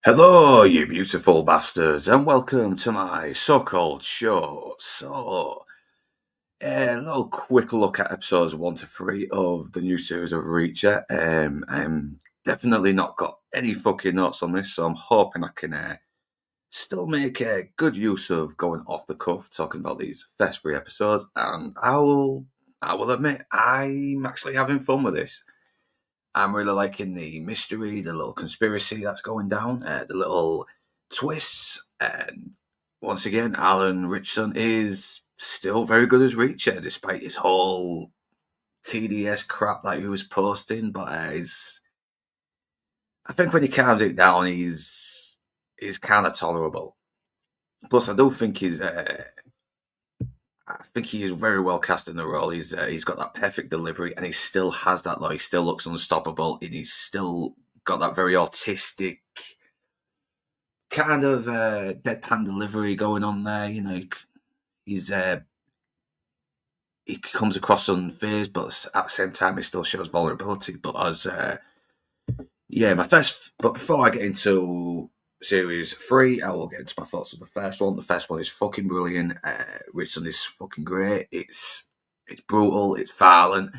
Hello, you beautiful bastards, and welcome to my so-called show. A little quick look at episodes 1 to 3 of the new series of Reacher. I'm definitely not got any fucking notes on this, so I'm hoping I can still make a good use of going off the cuff, talking about these first 3 episodes. And I will admit, I'm actually having fun with this. I'm really liking the mystery, the little conspiracy that's going down, the little twists. And once again, Alan Richson is still very good as Reacher, despite his whole TDS crap that he was posting. But I think when he calms it down, he's kind of tolerable. Plus, I think he is very well cast in the role. He's got that perfect delivery, and he still has that. Like, he still looks unstoppable, and he's still got that very autistic kind of deadpan delivery going on there. You know, he's he comes across unfazed, but at the same time, he still shows vulnerability. But but before I get into series 3, I will get into my thoughts of the first one. The first one is fucking brilliant. Richardson is fucking great. It's brutal. It's violent.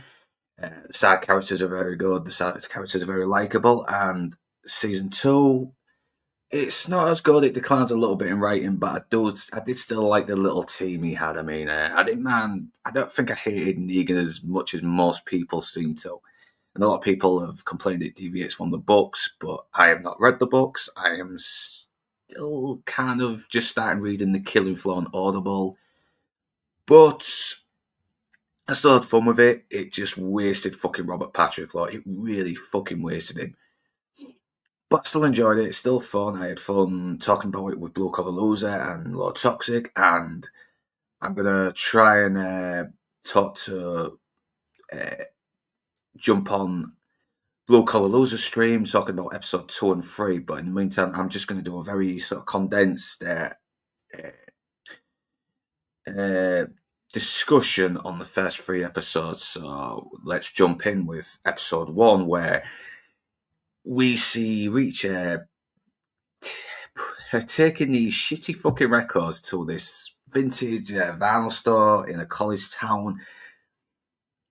The side characters are very good. The side characters are very likable. And season 2, it's not as good. It declines a little bit in writing, but I did still like the little team he had. I mean, I didn't mind. I don't think I hated Negan as much as most people seem to. And a lot of people have complained it deviates from the books, but I have not read the books. I am still kind of just starting reading The Killing Floor on Audible, but I still had fun with it. It just wasted fucking Robert Patrick. Like, it really fucking wasted him. But I still enjoyed it. It's still fun. I had fun talking about it with Blue Collar Loser and Lord Toxic, and I'm gonna try and talk to jump on Blue Collar Loser stream talking about episode 2 and 3. But in the meantime, I'm just going to do a very sort of condensed discussion on the first 3 episodes. So let's jump in with episode 1, where we see Reacher taking these shitty fucking records to this vintage vinyl store in a college town.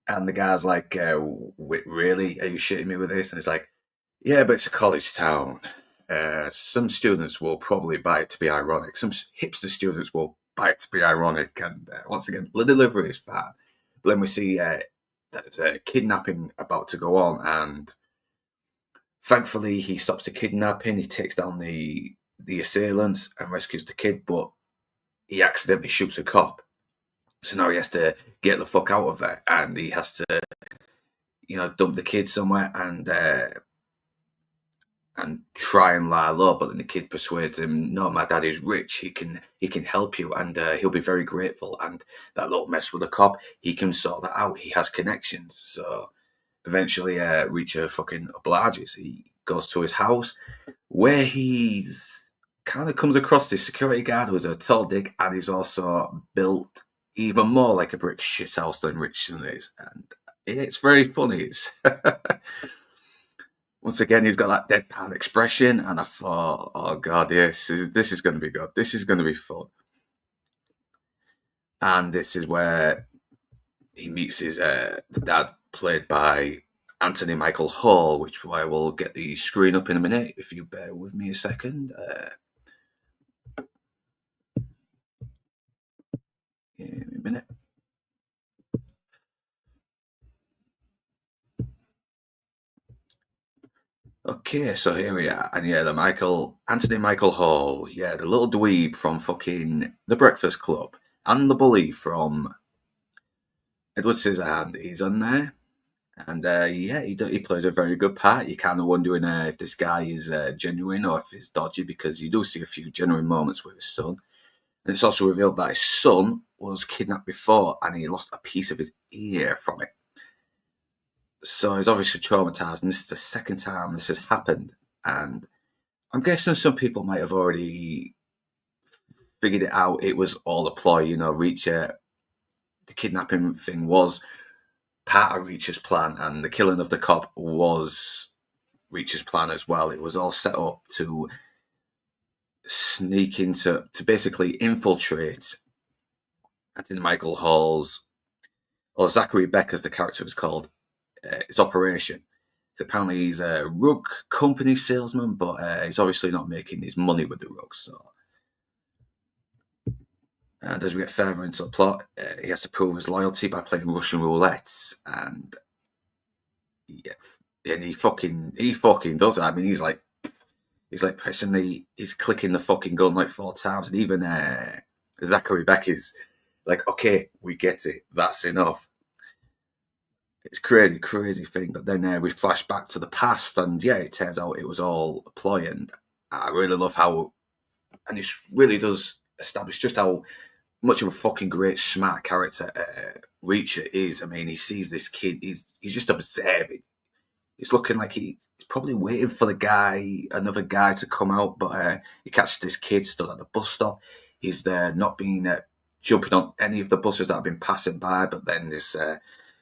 And the guy's like, really? Are you shitting me with this? And he's like, yeah, but it's a college town. Some students will probably buy it to be ironic. Some hipster students will buy it to be ironic. And once again, the delivery is fine. But then we see there's a kidnapping about to go on. And thankfully, he stops the kidnapping. He takes down the assailants and rescues the kid. But he accidentally shoots a cop. So now he has to get the fuck out of there. And he has to, dump the kid somewhere and try and lie low. But then the kid persuades him, no, my dad is rich. He can help you, and he'll be very grateful. And that little mess with the cop, he can sort that out. He has connections. So eventually, Reacher fucking obliges. He goes to his house, where he's kind of comes across this security guard who's a tall dick, and he's also built even more like a brick shithouse than Richardson is. And it's very funny. It's once again, he's got that deadpan expression, and I thought, oh god, yes, this is going to be good. This is going to be fun. And this is where he meets his the dad, played by Anthony Michael Hall, which I will get the screen up in a minute if you bear with me a second. Give me a minute. Okay, so here we are. And yeah, Anthony Michael Hall. Yeah, the little dweeb from fucking The Breakfast Club. And the bully from Edward Scissorhand. He's on there. And he plays a very good part. You're kind of wondering if this guy is genuine or if he's dodgy, because you do see a few genuine moments with his son. And it's also revealed that his son was kidnapped before and he lost a piece of his ear from it. So he's obviously traumatized, and this is the second time this has happened. And I'm guessing some people might have already figured it out. It was all a ploy, Reacher. The kidnapping thing was part of Reacher's plan, and the killing of the cop was Reacher's plan as well. It was all set up to sneak into to basically infiltrate Anthony Michael Hall's, or Zachary Beck as the character was called, his operation. Apparently he's a rug company salesman, but he's obviously not making his money with the rugs. So, and as we get further into the plot, he has to prove his loyalty by playing Russian roulette, and yeah, and he fucking does it. I mean, he's like pressing he's clicking the fucking gun like 4 times, and even Zachary Beck is like, okay, we get it, that's enough. It's crazy thing. But then we flash back to the past, and yeah, it turns out it was all a ploy. And I really love how, and it really does establish just how much of a fucking great, smart character Reacher is. I mean, he sees this kid, he's just observing. He's looking like he's probably waiting for another guy to come out, but he catches this kid stood at the bus stop. He's there not being jumping on any of the buses that have been passing by, but then this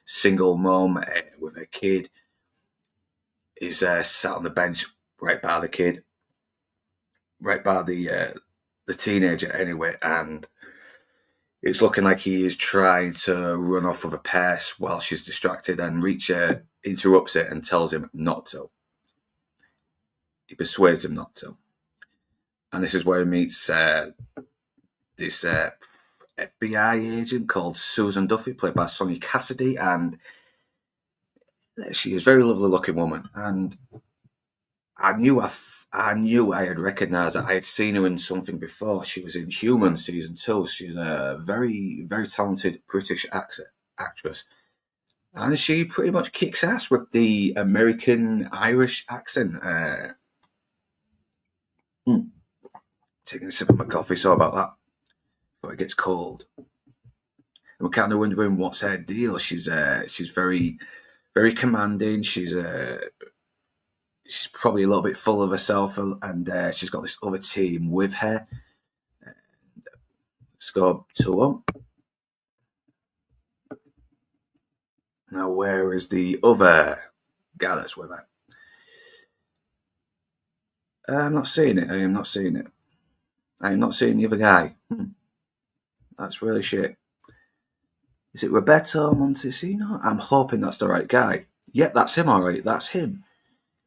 single mum with her kid is sat on the bench right by the kid, right by the teenager anyway, and it's looking like he is trying to run off with a purse while she's distracted, and Reacher interrupts it and tells him not to. He persuades him not to. And this is where he meets this FBI agent called Susan Duffy, played by Sonia Cassidy, and she is a very lovely looking woman. And I knew I had recognised her. I had seen her in something before. She was in Human season 2. She's a very, very talented British actress. And she pretty much kicks ass with the American Irish accent. Taking a sip of my coffee, so about that. Before it gets cold. And we're kind of wondering what's her deal. She's very, very commanding. She's probably a little bit full of herself, and she's got this other team with her. Let's go 2-1. Now, where is the other guy that's with her? I'm not seeing it. I am not seeing the other guy. That's really shit. Is it Roberto Montesino? I'm hoping that's the right guy. Yep, that's him, all right. That's him.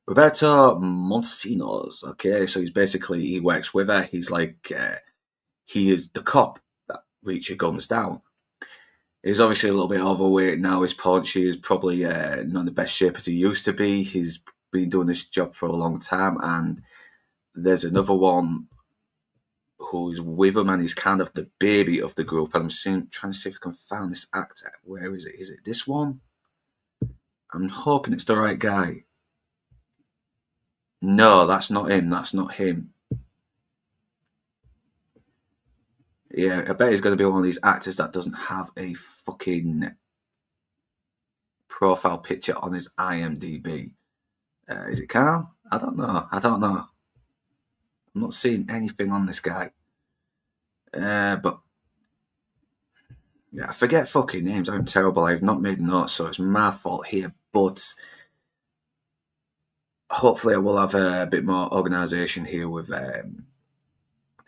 Roberto Montesinos. Okay, so he works with her. He's like, he is the cop that Reacher guns down. He's obviously a little bit overweight now. His paunchy is probably not in the best shape as he used to be. He's been doing this job for a long time, and there's another one who's with him, and he's kind of the baby of the group. And I'm trying to see if I can find this actor. Where is it? Is it this one? I'm hoping it's the right guy. No, that's not him. That's not him. Yeah, I bet he's going to be one of these actors that doesn't have a fucking profile picture on his IMDb. Is it Carl? I don't know. I'm not seeing anything on this guy. But yeah, I forget fucking names. I'm terrible. I've not made notes, so it's my fault here. But hopefully I will have a bit more organisation here with the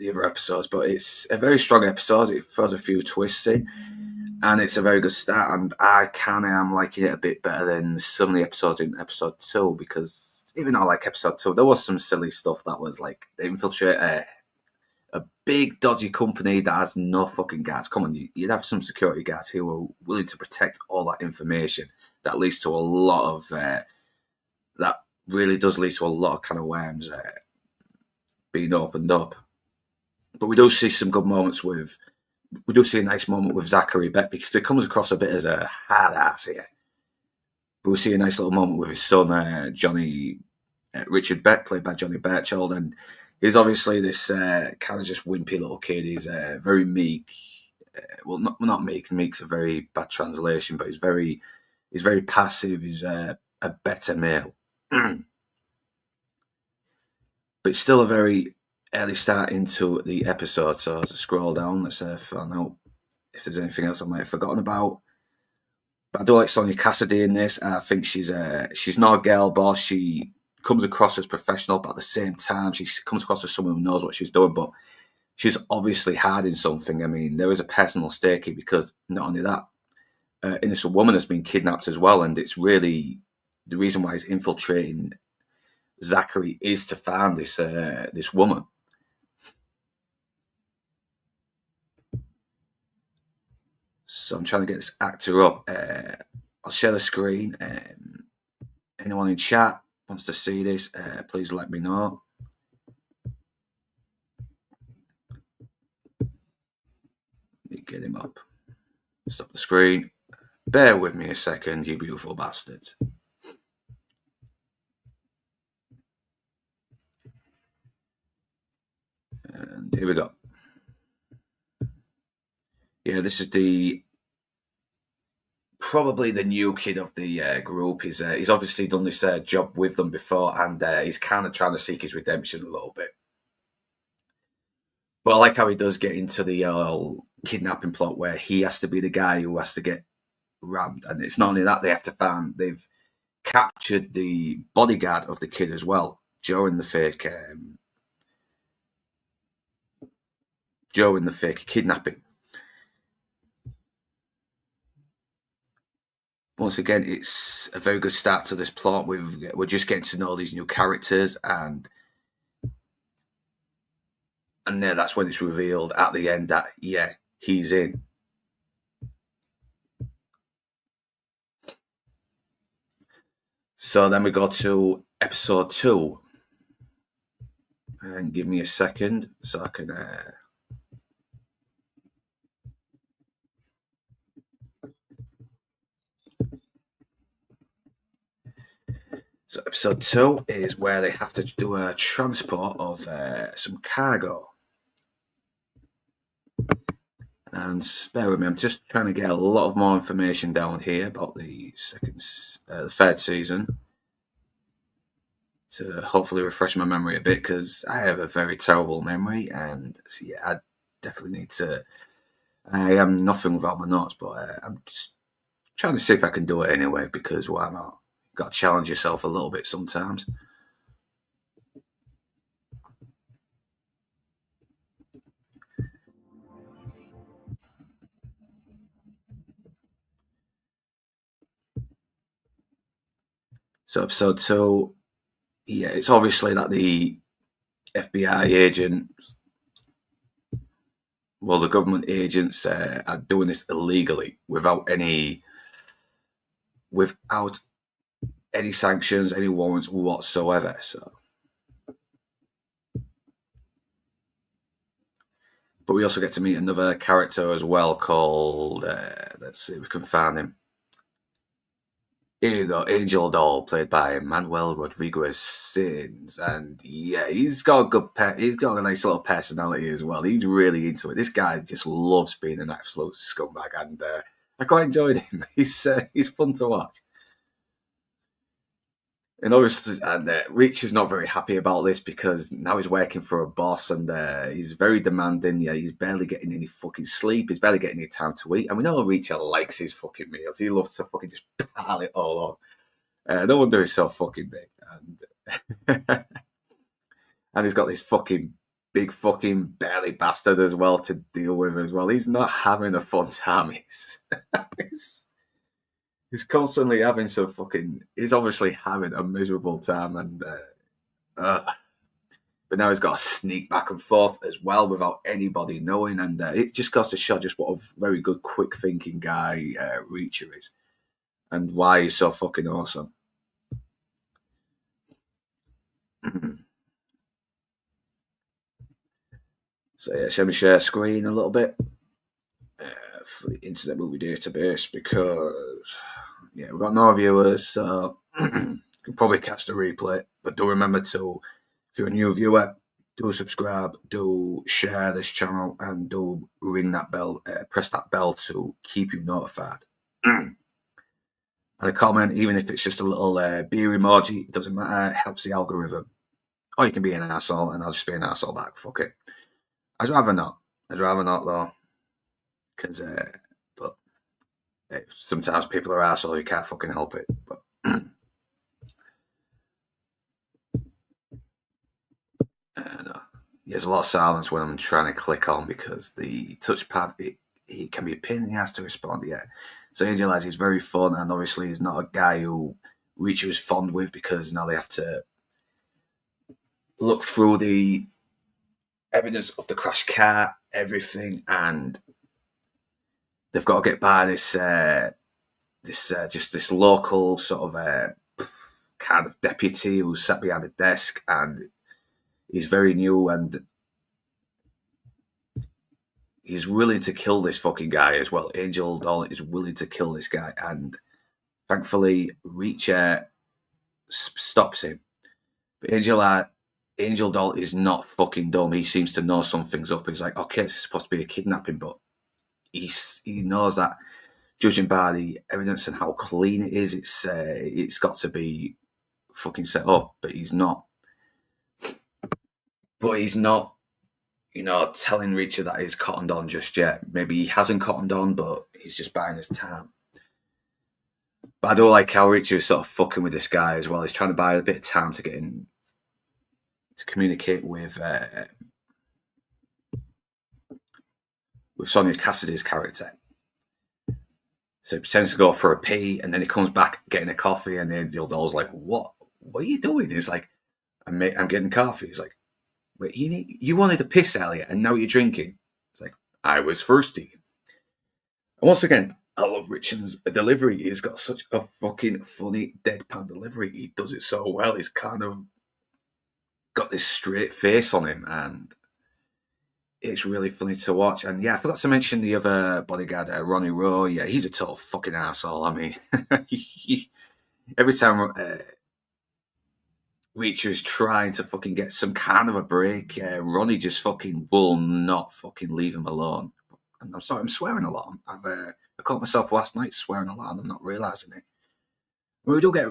other episodes. But it's a very strong episode. It throws a few twists in, and it's a very good start. And I kind of am liking it a bit better than some of the episodes in episode 2, because even though I like episode 2, there was some silly stuff that was like they infiltrate a big dodgy company that has no fucking guards. Come on, you'd have some security guards who are willing to protect all that information. That leads to a lot of that really does lead to a lot of kind of worms being opened up. But we do see some good moments we do see a nice moment with Zachary Beck, because it comes across a bit as a hard ass here. But we see a nice little moment with his son, Richard Beck, played by Johnny Birchall, and he's obviously this kind of just wimpy little kid. He's very meek. Well, not meek. Meek's a very bad translation, but he's very passive. He's a better male. But it's still a very early start into the episode. So as I scroll down, let's find out if there's anything else I might have forgotten about. But I do like Sonia Cassidy in this. I think she's not a girl boss. She comes across as professional, but at the same time, she comes across as someone who knows what she's doing. But she's obviously hiding something. I mean, there is a personal stake here because not only that, innocent woman has been kidnapped as well, and it's really the reason why he's infiltrating Zachary is to find this woman. So I'm trying to get this actor up. I'll share the screen. Anyone in chat wants to see this, please let me know. Let me get him up. Stop the screen. Bear with me a second, you beautiful bastards. And here we go. Yeah, this is probably the new kid of the group. He's obviously done this job with them before, and he's kind of trying to seek his redemption a little bit. But I like how he does get into the kidnapping plot where he has to be the guy who has to get rammed, and it's not only that they've captured the bodyguard of the kid as well during the fake kidnapping. Once again, it's a very good start to this plot. We're just getting to know these new characters, and that's when it's revealed at the end that he's in. So then we go to episode 2, and give me a second so I can. So episode 2 is where they have to do a transport of some cargo. And bear with me, I'm just trying to get a lot of more information down here about the third season to hopefully refresh my memory a bit, because I have a very terrible memory, and so I definitely need to. I am nothing without my notes, but I'm just trying to see if I can do it anyway, because why not? Got to challenge yourself a little bit sometimes. So episode 2, it's obviously that the FBI agent, the government agents are doing this illegally without any sanctions, any warrants whatsoever. So, but we also get to meet another character as well called. Let's see if we can find him. Here you go, Angel Doll, played by Manuel Rodriguez Sins, and he's got a nice little personality as well. He's really into it. This guy just loves being an absolute scumbag, and I quite enjoyed him. He's fun to watch. And obviously, Reach is not very happy about this because now he's working for a boss, and he's very demanding. Yeah, he's barely getting any fucking sleep. He's barely getting any time to eat. And we know Reach likes his fucking meals. He loves to fucking just pile it all on. No wonder he's so fucking big. And and he's got this fucking big fucking belly bastard as well to deal with as well. He's not having a fun time. He's constantly having some fucking. He's obviously having a miserable time, and but now he's got to sneak back and forth as well without anybody knowing, and it just goes to show just what a very good, quick thinking guy Reacher is, and why he's so fucking awesome. So shall we share screen a little bit for the Internet Movie Database, because we've got no viewers, so you can probably catch the replay. But do remember to, if you're a new viewer, do subscribe, do share this channel, and do ring that bell, press that bell to keep you notified. And a comment, even if it's just a little beer emoji, it doesn't matter, it helps the algorithm. Or you can be an asshole, and I'll just be an asshole back. Fuck it. I'd rather not though, because but sometimes people are assholes. You can't fucking help it. But there's a lot of silence when I'm trying to click on because the touchpad it can be a pain in the ass to respond. Yeah, so Angel Eyes is very fun, and obviously he's not a guy who Reacher is fond with because now they have to look through the evidence of the crash car, everything, and they've got to get by this local sort of kind of deputy who's sat behind a desk, and he's very new, and he's willing to kill this fucking guy as well. Angel Doll is willing to kill this guy, and thankfully Reacher stops him. But Angel Doll is not fucking dumb. He seems to know something's up. He's like, okay, this is supposed to be a kidnapping, but he knows that, judging by the evidence and how clean it is, it's got to be fucking set up. But he's not. Telling Reacher that he's cottoned on just yet. Maybe he hasn't cottoned on, but he's just buying his time. But I don't like how Reacher is sort of fucking with this guy as well. He's trying to buy a bit of time to get in to communicate with Sonia Cassidy's character. So he pretends to go for a pee, and then he comes back getting a coffee, and then the Doll's like, "What are you doing?" He's like, I'm getting coffee." He's like, "Wait, you wanted to piss earlier, and now you're drinking?" It's like, "I was thirsty." And once again, I love Richard's delivery. He's got such a fucking funny deadpan delivery. He does it so well. He's kind of got this straight face on him, and it's really funny to watch. And yeah, I forgot to mention the other bodyguard, Ronnie Rowe. Yeah, he's a total fucking asshole. I mean, every time Reacher is trying to fucking get some kind of a break, Ronnie just fucking will not fucking leave him alone. And I'm sorry, I'm swearing a lot. I caught myself last night swearing a lot, and I'm not realising it. We do get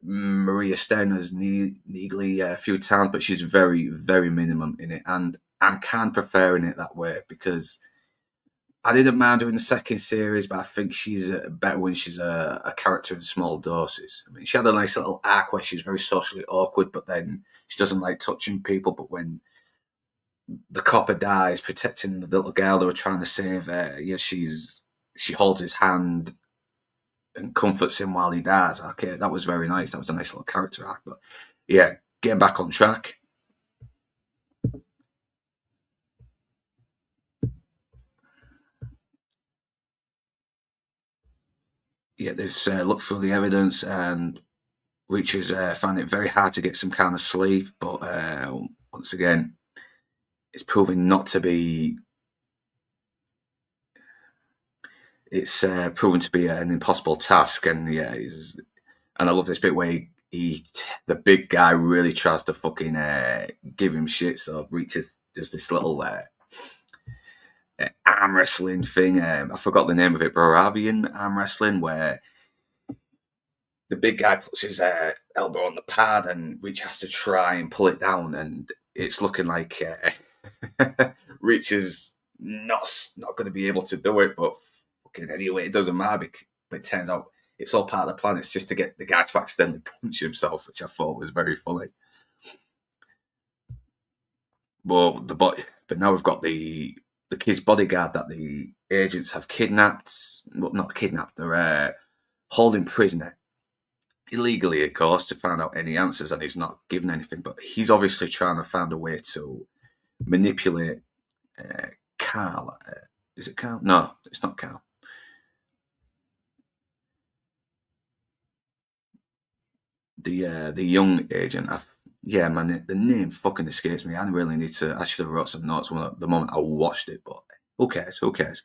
Maria Sterner's Neagley a few times, but she's very, very minimum in it. And I'm kind of preferring it that way because I didn't mind her in the second series, but I think she's better when she's a character in small doses. I mean, she had a nice little arc where she's very socially awkward, but then she doesn't like touching people. But when the copper dies protecting the little girl they were trying to save, she holds his hand and comforts him while he dies. Okay, that was very nice. That was a nice little character arc. But yeah, getting back on track. Yeah, they've looked through the evidence, and Reacher's found it very hard to get some kind of sleep. But once again, it's proving not to be. It's proven to be an impossible task, and yeah, and I love this bit where the big guy really tries to fucking give him shit. So Reacher does this little arm wrestling thing. I forgot the name of it, Moravian arm wrestling, where the big guy puts his elbow on the pad, and Reach has to try and pull it down, and it's looking like Reach is not going to be able to do it, but fucking anyway, it doesn't matter. But it turns out it's all part of the plan. It's just to get the guy to accidentally punch himself, which I thought was very funny. But now we've got the kid's bodyguard that the agents have kidnapped. Well, not kidnapped. They're holding prisoner illegally, of course, to find out any answers, and he's not given anything. But he's obviously trying to find a way to manipulate Carl. Is it Carl? No, it's not Carl. The young agent. The name fucking escapes me. I really need to. I should have wrote some notes the moment I watched it, but who cares? Who cares?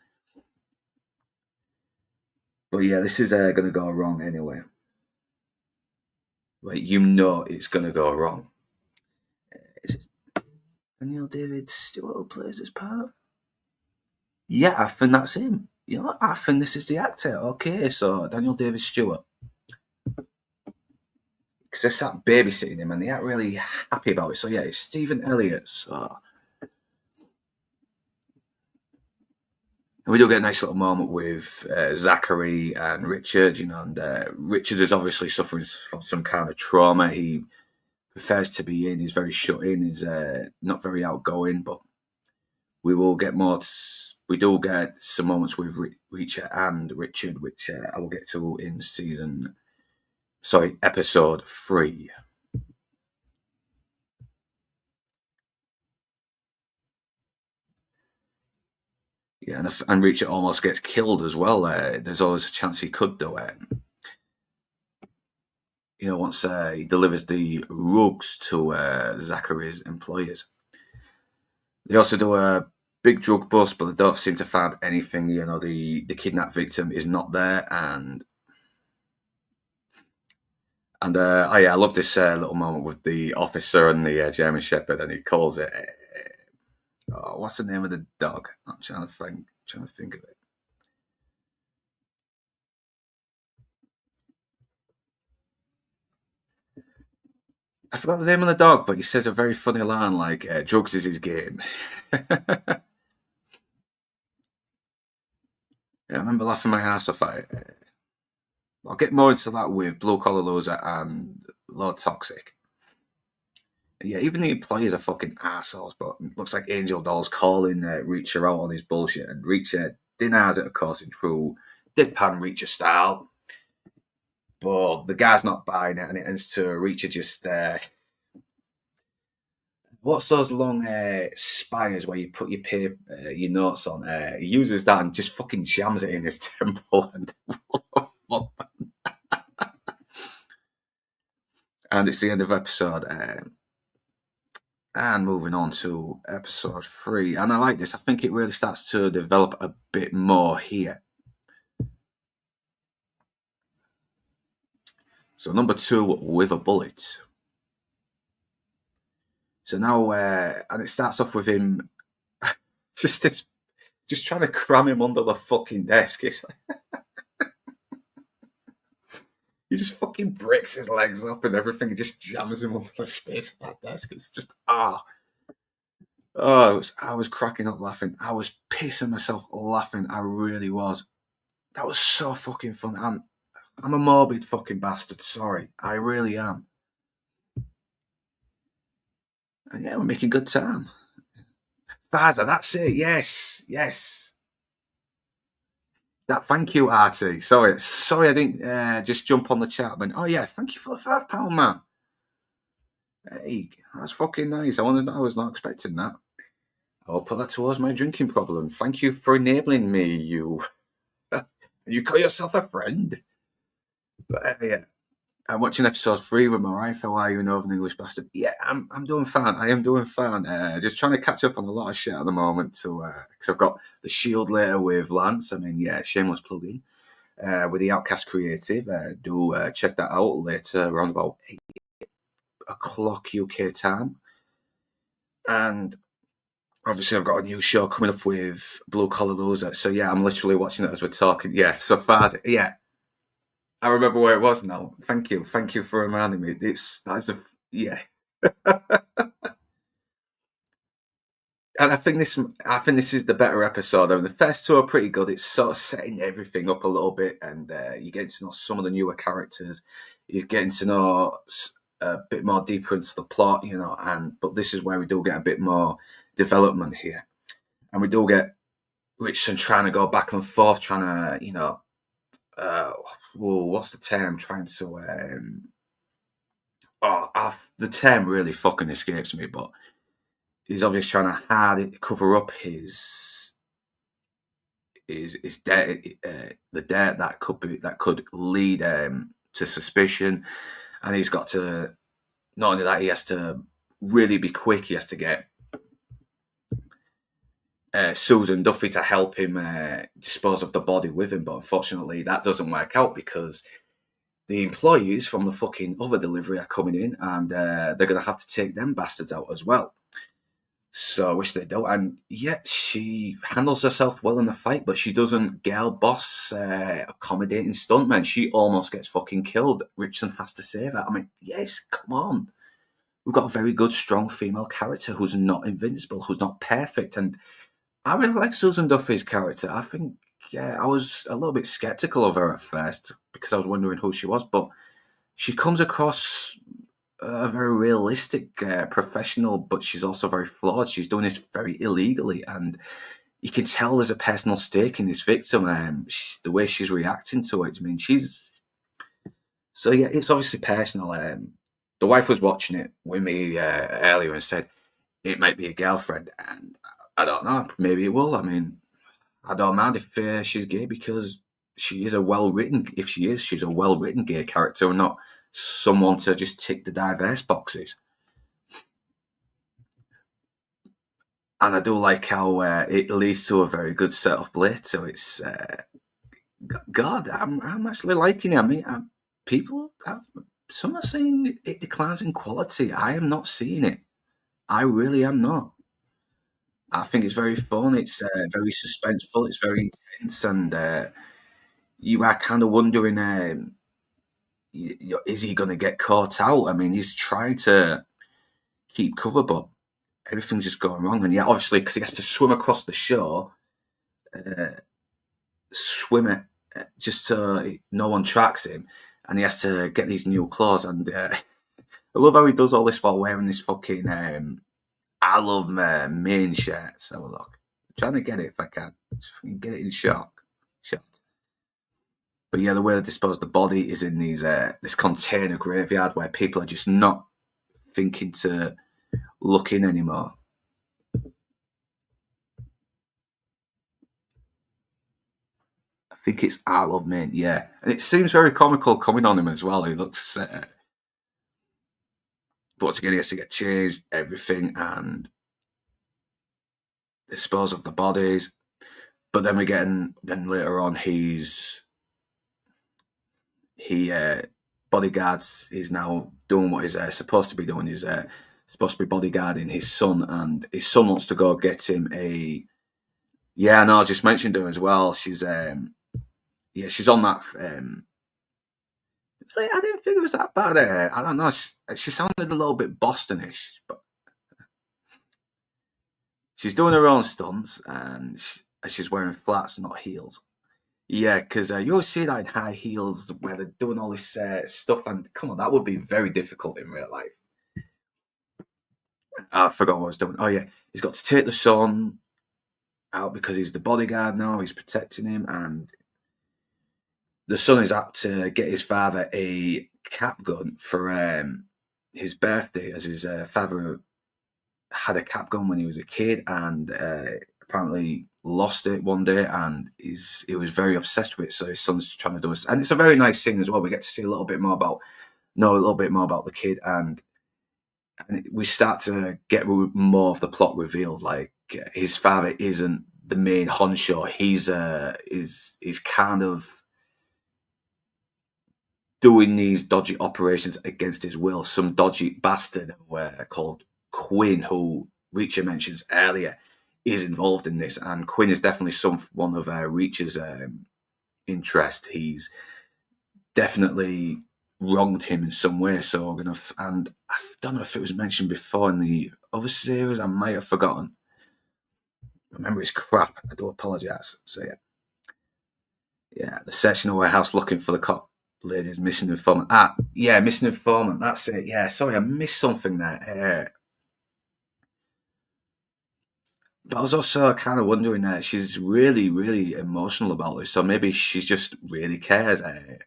But yeah, this is going to go wrong anyway. Right, it's going to go wrong. Is it Daniel David Stewart who plays this part? Yeah, I think that's him. You know, I think this is the actor. Okay, so Daniel David Stewart. Because they sat babysitting him and they aren't really happy about it. So yeah, it's Stephen Elliott. So we do get a nice little moment with Zachary and Richard, and Richard is obviously suffering from some kind of trauma. He prefers to be in. He's very shut in. He's not very outgoing, but we will get more. We do get some moments with Reacher and Richard, which I will get to in episode 3. Yeah, and Reacher almost gets killed as well. There's always a chance he could do it. Once he delivers the rugs to Zachary's employers. They also do a big drug bust, but they don't seem to find anything. The kidnapped victim is not there, and I love this little moment with the officer and the German Shepherd, and he calls it. What's the name of the dog? I'm trying to think of it. I forgot the name of the dog, but he says a very funny line like, drugs is his game. Yeah, I remember laughing my ass off at it. I'll get more into that with Blue Collar Loser and Lord Toxic. Yeah, even the employees are fucking assholes, but it looks like Angel Doll's calling Reacher out on his bullshit, and Reacher denies it, of course, in true deadpan Reacher style. But the guy's not buying it, and it ends to Reacher just what's those long spires where you put your notes on? He uses that and just fucking jams it in his temple, and it's the end of episode. And moving on to episode 3, and I like this. I think it really starts to develop a bit more here. So number 2, With a Bullet. So now, and it starts off with him just trying to cram him under the fucking desk. He just fucking breaks his legs up and everything, and just jams him under the space of that desk. It's just I was cracking up laughing. I was pissing myself laughing. I really was. That was so fucking fun. I'm a morbid fucking bastard. Sorry, I really am. And yeah, we're making good time. Faza, that's it. Yes. Thank you, Artie. Sorry, I didn't just jump on the chat. But oh yeah, thank you for the £5, man. Hey, that's fucking nice. I was not expecting that. I'll put that towards my drinking problem. Thank you for enabling me. You call yourself a friend. But yeah, I'm watching episode 3 with my wife. How are you, Northern English bastard? Yeah, I'm doing fine. I am doing fine. Just trying to catch up on a lot of shit at the moment. Because I've got the Shield later with Lance. I mean, yeah, shameless plug-in. With the Outcast Creative. Do check that out later around about 8 o'clock UK time. And obviously I've got a new show coming up with Blue Collar Loser. So yeah, I'm literally watching it as we're talking. Yeah, so far, yeah. I remember where it was now. Thank you for reminding me. Yeah. And I think this is the better episode. I mean, the first 2 are pretty good. It's sort of setting everything up a little bit, and you get to know some of the newer characters. You're getting to know a bit more deeper into the plot, but this is where we do get a bit more development here, and we do get Richardson trying to go back and forth, trying to, what's the term? Trying to, the term really fucking escapes me, but he's obviously trying to cover up his debt, the debt that could lead to suspicion, and he's got to. Not only that, he has to really be quick. He has to get Susan Duffy to help him dispose of the body with him, but unfortunately that doesn't work out because the employees from the fucking other delivery are coming in, and they're going to have to take them bastards out as well. So, which they don't, and yet she handles herself well in the fight, but she doesn't girl boss accommodating stuntmen. She almost gets fucking killed. Richardson has to save her. I mean, yes, come on. We've got a very good, strong female character who's not invincible, who's not perfect, and I really like Susan Duffy's character. I think I was a little bit skeptical of her at first because I was wondering who she was, but she comes across a very realistic professional, but she's also very flawed. She's doing this very illegally, and you can tell there's a personal stake in this victim. The way she's reacting to it. I mean, she's so yeah. It's obviously personal. The wife was watching it with me earlier and said it might be a girlfriend, and I don't know. Maybe it will. I mean, I don't mind if she's gay because she is a well written. If she is, she's a well written gay character, and not someone to just tick the diverse boxes. And I do like how it leads to a very good setup later. It's God, I'm actually liking it. I mean, people have, some are saying it declines in quality. I am not seeing it. I really am not. I think it's very fun. It's very suspenseful. It's very intense, and you are kind of wondering, is he going to get caught out? I mean, he's trying to keep cover, but everything's just going wrong. And yeah, obviously, because he has to swim across the shore, uh, swim it just so no one tracks him, and he has to get these new claws. And I love how he does all this while wearing this fucking I love my main shirt. So look, I'm trying to get it if I can. Just fucking get it in shot. But yeah, the way they dispose the body is in this container graveyard where people are just not thinking to look in anymore. I think it's I Love Mint, yeah. And it seems very comical coming on him as well. He looks, but once again, he has to get changed, everything, and dispose of the bodies. But then we get then later on, he bodyguards. He's now doing what he's supposed to be doing. He's supposed to be bodyguarding his son, and his son wants to go get him a. Yeah, no, I just mentioned her as well. She's on that. I didn't think it was that bad. I don't know. She sounded a little bit Bostonish, but she's doing her own stunts and she's wearing flats, not heels. Yeah, because you always see that in high heels where they're doing all this stuff, and come on, that would be very difficult in real life. I forgot what I was doing. Oh yeah, he's got to take the son out because he's the bodyguard now. He's protecting him, and the son is out to get his father a cap gun for his birthday, as his father had a cap gun when he was a kid, and apparently lost it one day, and he was very obsessed with it. So his son's trying to do it, and it's a very nice scene as well. We get to see a little bit more about know a little bit more about the kid, and we start to get more of the plot revealed. Like his father isn't the main honcho; he's kind of doing these dodgy operations against his will. Some dodgy bastard called Quinn, who Reacher mentions earlier, is involved in this, and Quinn is definitely one of Reacher's interest. He's definitely wronged him in some way. So we're gonna, and I don't know if it was mentioned before in the other series. I might have forgotten. My memory's crap. I do apologise. So yeah, the searching a warehouse looking for the cop lady's missing informant. Yeah, missing informant. That's it. Yeah, sorry, I missed something there. But I was also kind of wondering that she's really, really emotional about this. So maybe she just really cares. And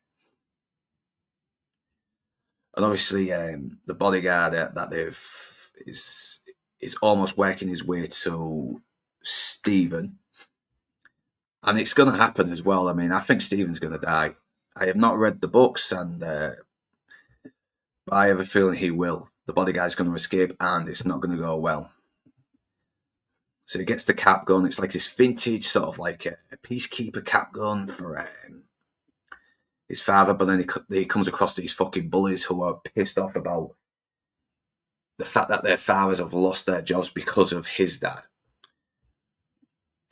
obviously, the bodyguard that they've is is almost working his way to Stephen, and it's going to happen as well. I mean, I think Stephen's going to die. I have not read the books, and but I have a feeling he will. The bodyguard's going to escape, and it's not going to go well. So he gets the cap gun. It's like this vintage sort of like a peacekeeper cap gun for his father. But then he comes across these fucking bullies who are pissed off about the fact that their fathers have lost their jobs because of his dad.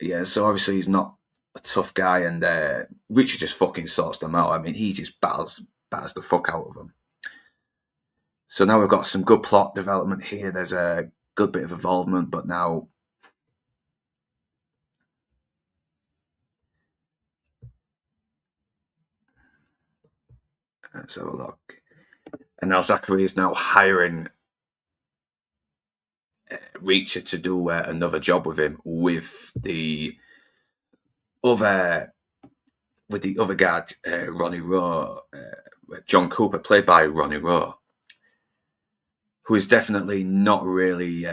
Yeah, so obviously he's not a tough guy, and Richard just fucking sorts them out. I mean, he just batters the fuck out of them. So now we've got some good plot development here. There's a good bit of involvement, but now let's have a look. And now Zachary is now hiring Reacher to do another job with him other with the other guy, Ronnie Rowe, John Cooper, played by Ronnie Rowe, who is definitely not really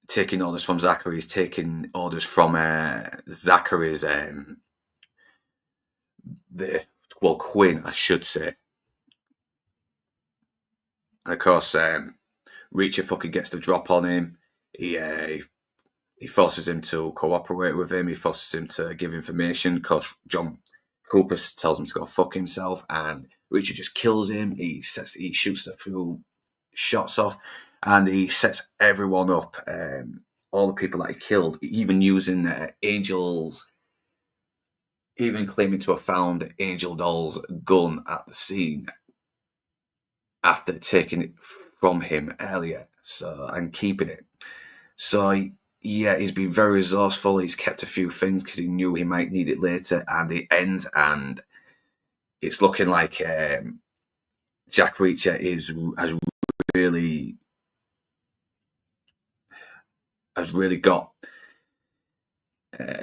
taking orders from Zachary. He's taking orders from Zachary's Quinn, I should say. And of course, Reacher fucking gets the drop on him. He forces him to cooperate with him. He forces him to give information because John Cooper tells him to go fuck himself, and Reacher just kills him. He shoots a few shots off, and he sets everyone up. All the people that he killed, even using Angel's, even claiming to have found Angel Doll's gun at the scene after taking it from him earlier, and keeping it. So yeah, he's been very resourceful. He's kept a few things because he knew he might need it later, and it ends, and it's looking like Jack Reacher has really got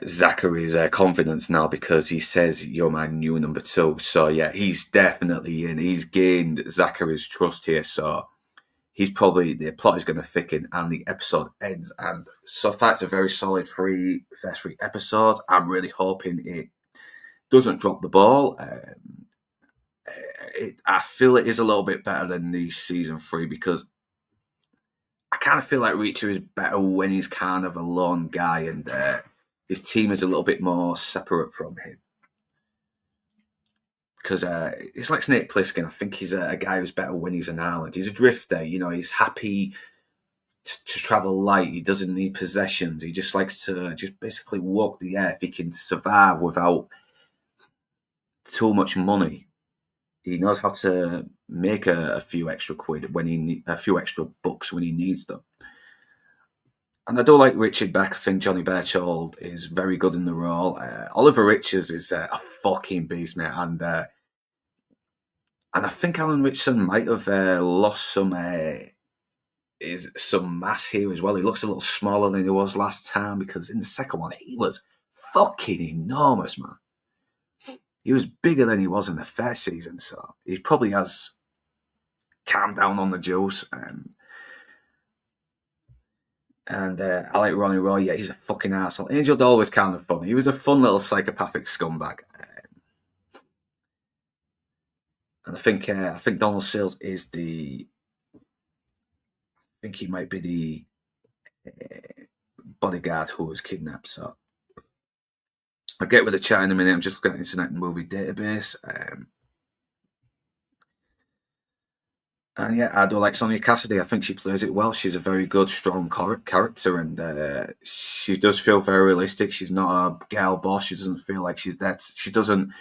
Zachary's confidence now, because he says, "You're my new number two." So yeah, he's definitely in. He's gained Zachary's trust here. So he's probably, the plot is going to thicken, and the episode ends. And so that's a very solid first three episodes. I'm really hoping it doesn't drop the ball. I feel it is a little bit better than the season 3, because I kind of feel like Reacher is better when he's kind of a lone guy, and his team is a little bit more separate from him. Because it's like Snake Plissken. I think he's a guy who's better when he's an island. He's a drifter, he's happy to travel light. He doesn't need possessions. He just likes to just basically walk the earth. He can survive without too much money. He knows how to make a few extra quid a few extra bucks when he needs them. And I do like Richard Beck. I think Johnny Birchall is very good in the role. Oliver Richards is a fucking beast, mate. And I think Alan Ritchson might have lost some mass here as well. He looks a little smaller than he was last time, because in the second one he was fucking enormous, man. He was bigger than he was in the first season, so he probably has calmed down on the juice. And I like Ronnie Roy. Yeah, he's a fucking arsehole. Angel Doll was kind of funny. He was a fun little psychopathic scumbag. And I think Donald Sills is I think he might be the bodyguard who was kidnapped. So I'll get with the chat in a minute. I'm just looking at Internet Movie Database. And yeah, I do like Sonia Cassidy. I think she plays it well. She's a very good, strong character, and she does feel very realistic. She's not a girl boss. She doesn't feel like she's that. She doesn't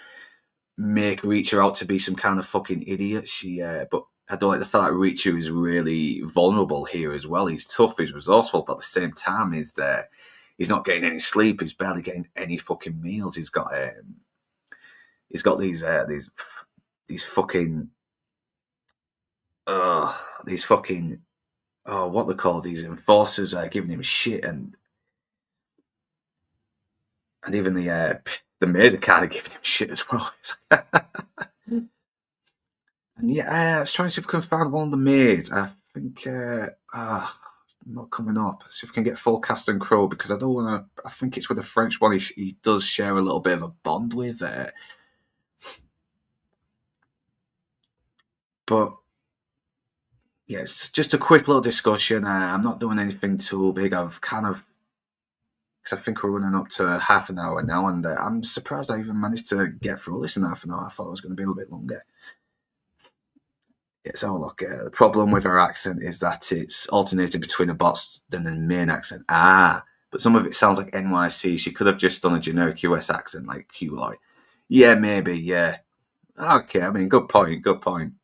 make Reacher out to be some kind of fucking idiot. But I do like the fact that Reacher is really vulnerable here as well. He's tough, he's resourceful, but at the same time, he's not getting any sleep. He's barely getting any fucking meals. He's got these fucking what they're called, these enforcers are giving him shit, and even the maid are kind of giving him shit as well. And yeah, I was trying to see if I can find one of the maids. I think not coming up. See if I can get full cast and crew, because I don't want to. I think it's with the French one. He does share a little bit of a bond with. But yeah, it's just a quick little discussion. I'm not doing anything too big. I've kind of, because I think we're running up to half an hour now, and I'm surprised I even managed to get through this in half an hour. I thought it was going to be a little bit longer. Yeah, so look, the problem with her accent is that it's alternated between a Boston and Maine accent. But some of it sounds like NYC. She could have just done a generic US accent like Hugh Laurie. Yeah, maybe, yeah. Okay, I mean, good point.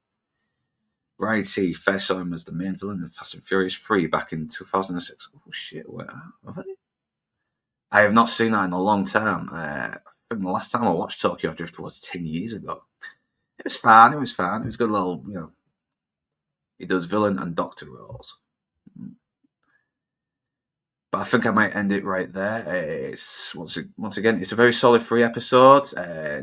Righty, first saw him as the main villain in Fast and Furious 3 back in 2006. Oh shit, where have I have not seen that in a long time. I think the last time I watched Tokyo Drift was 10 years ago. It was fun. It was fun. It was a good little, you know. He does villain and doctor roles. But I think I might end it right there. It's once again, it's a very solid 3 episodes.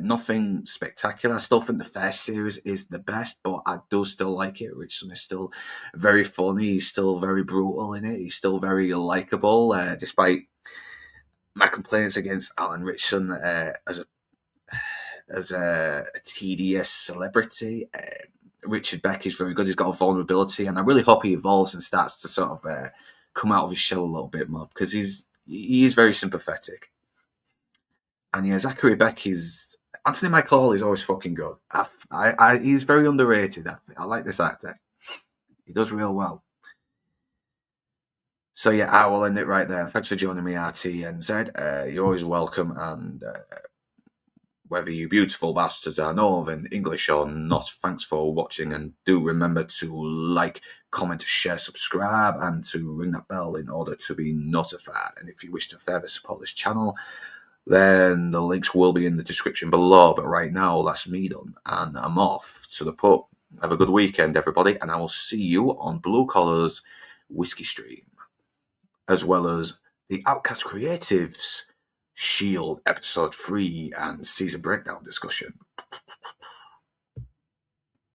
Nothing spectacular. I still think the first series is the best, but I do still like it. Richardson is still very funny. He's still very brutal in it. He's still very likable, despite my complaints against Alan Richardson as a tedious celebrity. Richard Beck is very good. He's got a vulnerability, and I really hope he evolves and starts to sort of come out of his shell a little bit more because he is very sympathetic. And yeah, Zachary Beck is Anthony Michael Hall is always fucking good. He's very underrated. I like this actor. He does real well. So yeah, I will end it right there. Thanks for joining me, RTNZ. You're always welcome, and whether you beautiful bastards are Northern, English or not, thanks for watching, and do remember to like, comment, share, subscribe, and to ring that bell in order to be notified. And if you wish to further support this channel, then the links will be in the description below. But right now, that's me done, and I'm off to the pub. Have a good weekend, everybody, and I will see you on Blue Collar's Whiskey Stream, as well as the Outcast Creatives Shield Episode 3 and Season Breakdown discussion.